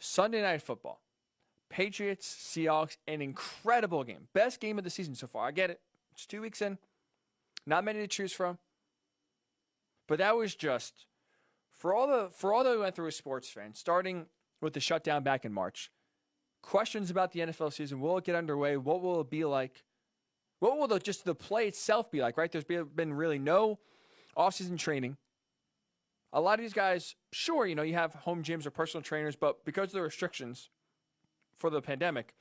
Sunday Night Football. Patriots-Seahawks, an incredible game. Best game of the season so far. I get it. It's 2 weeks in. Not many to choose from. But that was just, for all that we went through as sports fans, starting with the shutdown back in March, questions about the NFL season. Will it get underway? What will it be like? What will the play itself be like, right? There's been really no offseason training. A lot of these guys, sure, you have home gyms or personal trainers, but because of the restrictions for the pandemic,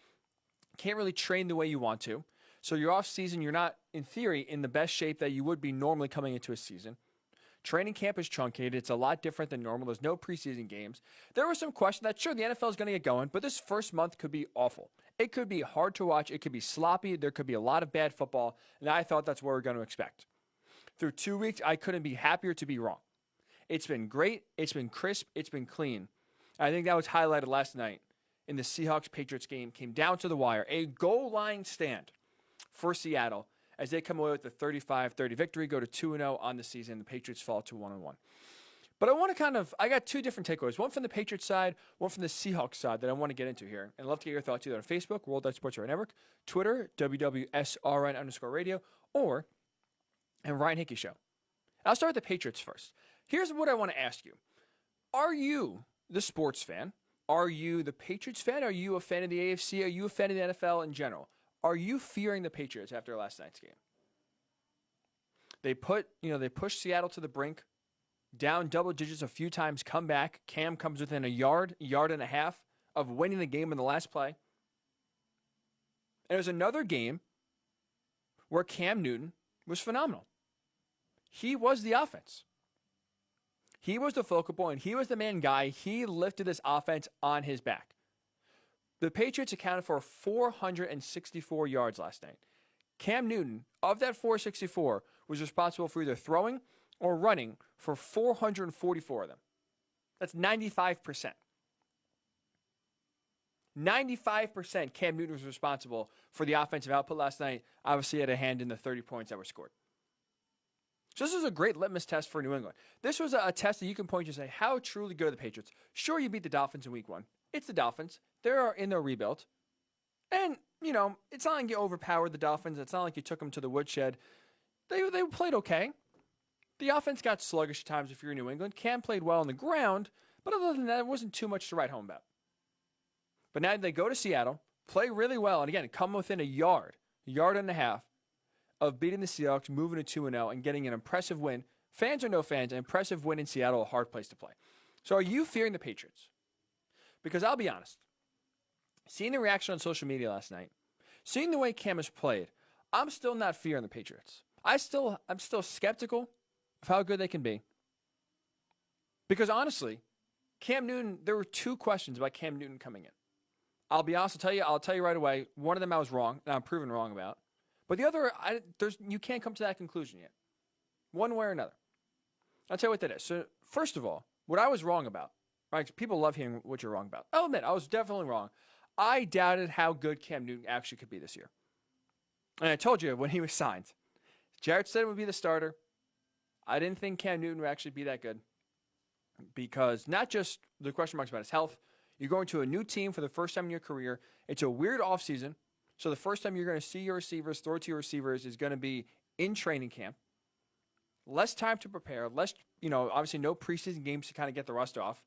can't really train the way you want to. So your off season, you're not, in theory, in the best shape that you would be normally coming into a season. Training camp is truncated. It's a lot different than normal. There's no preseason games. There was some question that, sure, the NFL is going to get going, but this first month could be awful. It could be hard to watch. It could be sloppy. There could be a lot of bad football, and I thought that's what we're going to expect. Through 2 weeks, I couldn't be happier to be wrong. It's been great. It's been crisp. It's been clean. I think that was highlighted last night in the Seahawks-Patriots game. Came down to the wire. A goal line stand for Seattle as they come away with the 35-30 victory, go to 2-0 on the season. The Patriots fall to 1-1. But I got two different takeaways. One from the Patriots side, one from the Seahawks side that I want to get into here. And I'd love to get your thoughts either on Facebook, Worldwide Sports Radio Network, Twitter, WWSRN_radio, or and Ryan Hickey Show. I'll start with the Patriots first. Here's what I want to ask you. Are you the sports fan? Are you the Patriots fan? Are you a fan of the AFC? Are you a fan of the NFL in general? Are you fearing the Patriots after last night's game? They pushed Seattle to the brink, down double digits a few times, come back. Cam comes within a yard and a half of winning the game in the last play. And it was another game where Cam Newton was phenomenal. He was the offense. He was the focal point. He was the main guy. He lifted this offense on his back. The Patriots accounted for 464 yards last night. Cam Newton, of that 464, was responsible for either throwing or running for 444 of them. That's 95%. 95% Cam Newton was responsible for the offensive output last night. Obviously, had a hand in the 30 points that were scored. So this was a great litmus test for New England. This was a test that you can point to and say, how truly good are the Patriots? Sure, you beat the Dolphins in week 1. It's the Dolphins. They're in their rebuild. And, it's not like you overpowered the Dolphins. It's not like you took them to the woodshed. They played okay. The offense got sluggish at times if you're in New England. Cam played well on the ground, but other than that, it wasn't too much to write home about. But now they go to Seattle, play really well, and again, come within a yard and a half of beating the Seahawks, moving to 2-0, and getting an impressive win. Fans or no fans, an impressive win in Seattle, a hard place to play. So are you fearing the Patriots? Because I'll be honest, seeing the reaction on social media last night, seeing the way Cam has played, I'm still not fearing the Patriots. I'm still skeptical of how good they can be. Because honestly, Cam Newton, there were 2 questions about Cam Newton coming in. I'll be honest, I'll tell you right away, one of them I was wrong, and I'm proven wrong about. But the other, you can't come to that conclusion yet. One way or another. I'll tell you what that is. So, first of all, what I was wrong about, right? People love hearing what you're wrong about. I'll admit, I was definitely wrong. I doubted how good Cam Newton actually could be this year. And I told you when he was signed, Jarrett Stidham would be the starter. I didn't think Cam Newton would actually be that good. Because not just the question marks about his health, you're going to a new team for the first time in your career. It's a weird offseason. So the first time you're going to see your receivers, throw to your receivers, is going to be in training camp. Less time to prepare. Less, obviously no preseason games to kind of get the rust off.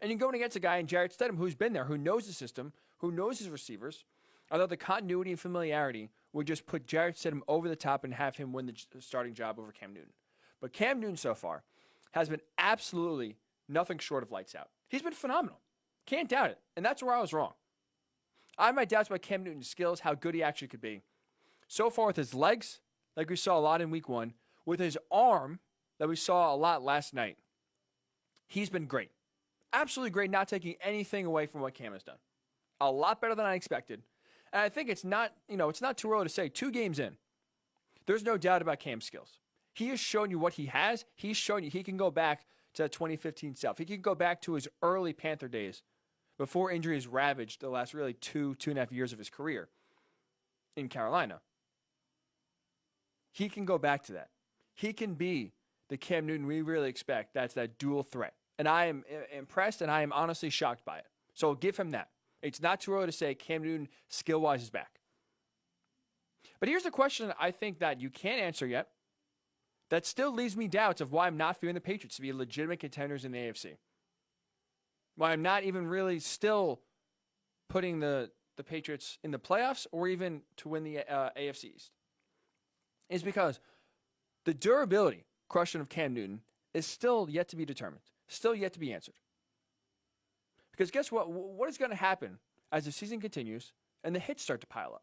And you're going against a guy in Jarrett Stidham who's been there, who knows the system, who knows his receivers. I thought the continuity and familiarity would just put Jarrett Stidham over the top and have him win the starting job over Cam Newton. But Cam Newton so far has been absolutely nothing short of lights out. He's been phenomenal. Can't doubt it. And that's where I was wrong. I have my doubts about Cam Newton's skills, how good he actually could be. So far with his legs, like we saw a lot in week 1, with his arm, that we saw a lot last night, he's been great. Absolutely great, not taking anything away from what Cam has done. A lot better than I expected. And I think it's not too early to say, 2 games in, there's no doubt about Cam's skills. He has shown you what he has. He's shown you he can go back to that 2015 self. He can go back to his early Panther days before injuries ravaged the last really 2.5 years of his career in Carolina. He can go back to that. He can be the Cam Newton we really expect. That's that dual threat. and I am impressed, and I am honestly shocked by it. So I'll give him that. It's not too early to say Cam Newton, skill-wise, is back. But here's the question I think that you can't answer yet that still leaves me doubts of why I'm not feeling the Patriots to be legitimate contenders in the AFC. Why I'm not even really still putting the Patriots in the playoffs or even to win the AFC East. Is because the durability question of Cam Newton is still yet to be determined, still yet to be answered. Because guess what? What is going to happen as the season continues and the hits start to pile up?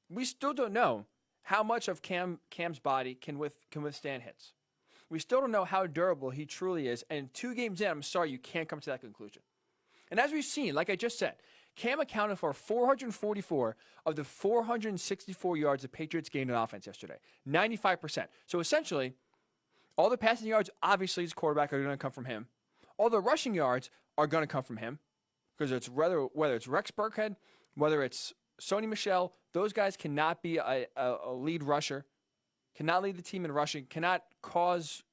We still don't know how much of Cam's body can withstand hits. We still don't know how durable he truly is. And 2 games in, I'm sorry, you can't come to that conclusion. And as we've seen, like I just said, Cam accounted for 444 of the 464 yards the Patriots gained on offense yesterday. 95%. So essentially, all the passing yards, obviously, his quarterback, are going to come from him. All the rushing yards are going to come from him. Because it's whether it's Rex Burkhead, whether it's Sony Michel, those guys cannot be a lead rusher, cannot lead the team in rushing, cannot cause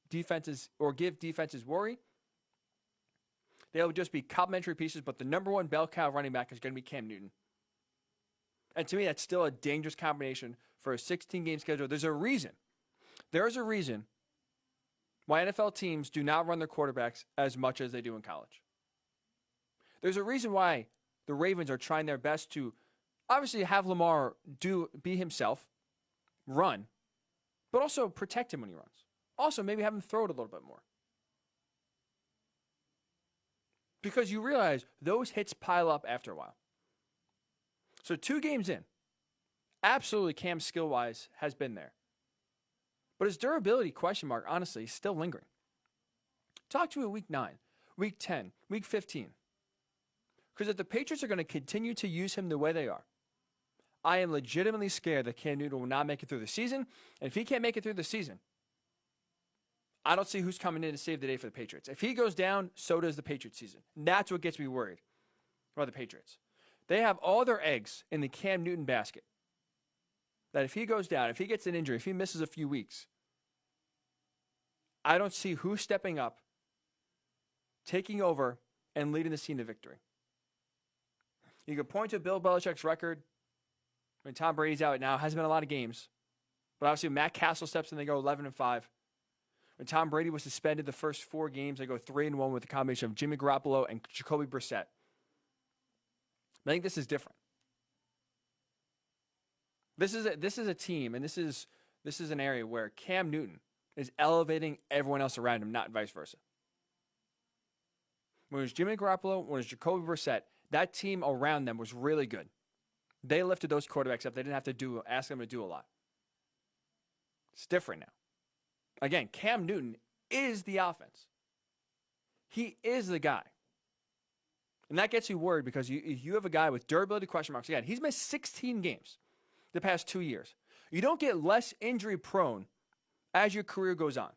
defenses or give defenses worry. They'll just be complementary pieces, but the number one bell cow running back is going to be Cam Newton. And to me, that's still a dangerous combination for a 16-game schedule. There is a reason why NFL teams do not run their quarterbacks as much as they do in college. There's a reason why the Ravens are trying their best to obviously have Lamar be himself, run, but also protect him when he runs. Also, maybe have him throw it a little bit more. Because you realize those hits pile up after a while. So 2 games in, absolutely Cam skill-wise has been there. But his durability, question mark, honestly, is still lingering. Talk to me week 9, week 10, week 15. Because if the Patriots are going to continue to use him the way they are, I am legitimately scared that Cam Newton will not make it through the season. And if he can't make it through the season, I don't see who's coming in to save the day for the Patriots. If he goes down, so does the Patriots season. And that's what gets me worried about the Patriots. They have all their eggs in the Cam Newton basket. That if he goes down, if he gets an injury, if he misses a few weeks, I don't see who's stepping up, taking over, and leading the team to victory. You can point to Bill Belichick's record. When Tom Brady's out now, it hasn't been a lot of games. But obviously, Matt Castle steps in, they go 11-5. When Tom Brady was suspended the first 4 games, they go 3-1 with a combination of Jimmy Garoppolo and Jacoby Brissett. I think this is different. This is a team, and this is an area where Cam Newton is elevating everyone else around him, not vice versa. When it was Jimmy Garoppolo, when it was Jacoby Brissett, that team around them was really good. They lifted those quarterbacks up. They didn't have to ask them to do a lot. It's different now. Again, Cam Newton is the offense. He is the guy. And that gets you worried because you have a guy with durability question marks. Again, he's missed 16 games the past 2 years. You don't get less injury prone as your career goes on.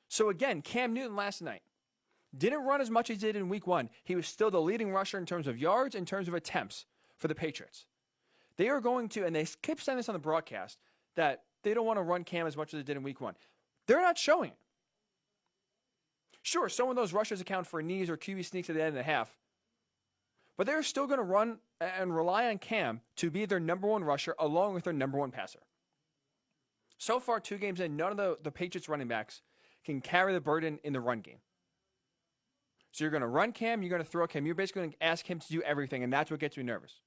So again, Cam Newton last night didn't run as much as he did in week 1. He was still the leading rusher in terms of yards, in terms of attempts for the Patriots. They are going to, and they keep saying this on the broadcast, that they don't want to run Cam as much as they did in week 1. They're not showing it. Sure, some of those rushes account for knees or QB sneaks at the end of the half. But they're still going to run and rely on Cam to be their number 1 rusher along with their number 1 passer. So far, 2 games in, none of the Patriots running backs can carry the burden in the run game. So you're going to run Cam, you're going to throw Cam. You're basically going to ask him to do everything, and that's what gets me nervous.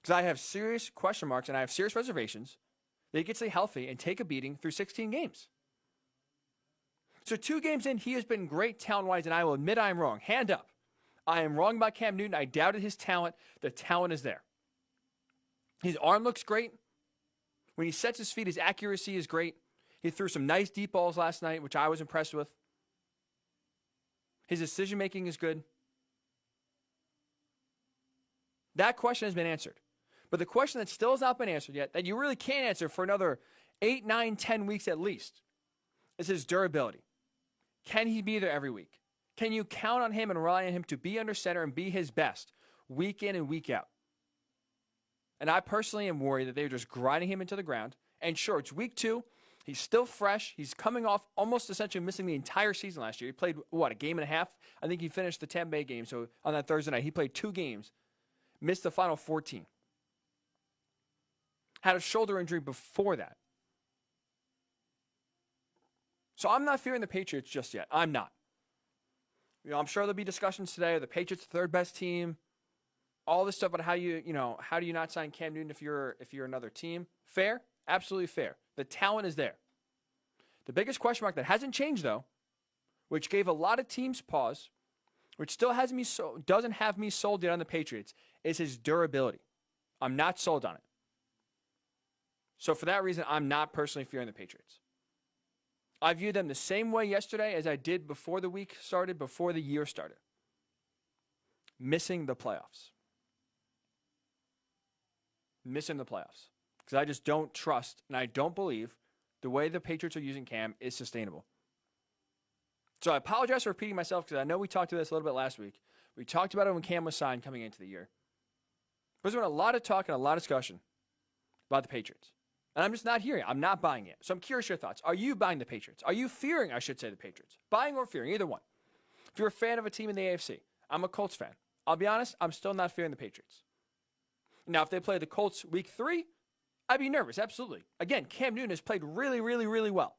Because I have serious question marks and I have serious reservations that he gets healthy and take a beating through 16 games. So 2 games in, he has been great talent-wise, and I will admit I am wrong. Hand up. I am wrong about Cam Newton. I doubted his talent. The talent is there. His arm looks great. When he sets his feet, his accuracy is great. He threw some nice deep balls last night, which I was impressed with. His decision-making is good. That question has been answered. But the question that still has not been answered yet, that you really can't answer for another 8, 9, 10 weeks at least, is his durability. Can he be there every week? Can you count on him and rely on him to be under center and be his best week in and week out? And I personally am worried that they're just grinding him into the ground. And sure, it's week 2. He's still fresh. He's coming off almost essentially missing the entire season last year. He played, a game and a half? I think he finished the Tampa Bay game. So on that Thursday night, he played 2 games, missed the final 14. Had a shoulder injury before that. So I'm not fearing the Patriots just yet. I'm not. I'm sure there'll be discussions today. Are the Patriots the third best team? All this stuff about how do you not sign Cam Newton if you're another team? Fair, absolutely fair. The talent is there. The biggest question mark that hasn't changed though, which gave a lot of teams pause, which still doesn't have me sold yet on the Patriots, is his durability. I'm not sold on it. So for that reason, I'm not personally fearing the Patriots. I viewed them the same way yesterday as I did before the week started, before the year started. Missing the playoffs. Missing the playoffs. Because I just don't trust and I don't believe the way the Patriots are using Cam is sustainable. So I apologize for repeating myself because I know we talked about this a little bit last week. We talked about it when Cam was signed coming into the year. There's been a lot of talk and a lot of discussion about the Patriots. And I'm just not hearing it. I'm not buying it. So I'm curious your thoughts. Are you buying the Patriots? Are you fearing, I should say, the Patriots? Buying or fearing, either one. If you're a fan of a team in the AFC, I'm a Colts fan. I'll be honest, I'm still not fearing the Patriots. Now, if they play the Colts week 3, I'd be nervous, absolutely. Again, Cam Newton has played really, really, really well.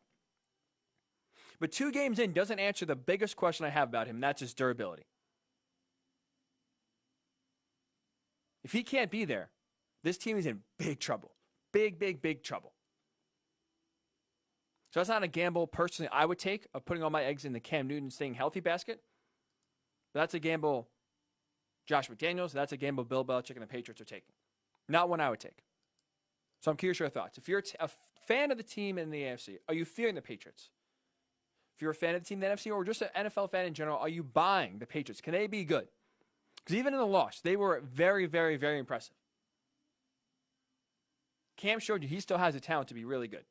But 2 games in doesn't answer the biggest question I have about him, and that's his durability. If he can't be there, this team is in big trouble. Big, big, big trouble. So that's not a gamble personally I would take of putting all my eggs in the Cam Newton staying healthy basket. But that's a gamble Josh McDaniels, that's a gamble Bill Belichick and the Patriots are taking. Not one I would take. So I'm curious your thoughts. If you're a fan of the team in the AFC, are you fearing the Patriots? If you're a fan of the team in the NFC or just an NFL fan in general, are you buying the Patriots? Can they be good? Because even in the loss, they were very, very, very impressive. Cam showed you he still has the talent to be really good.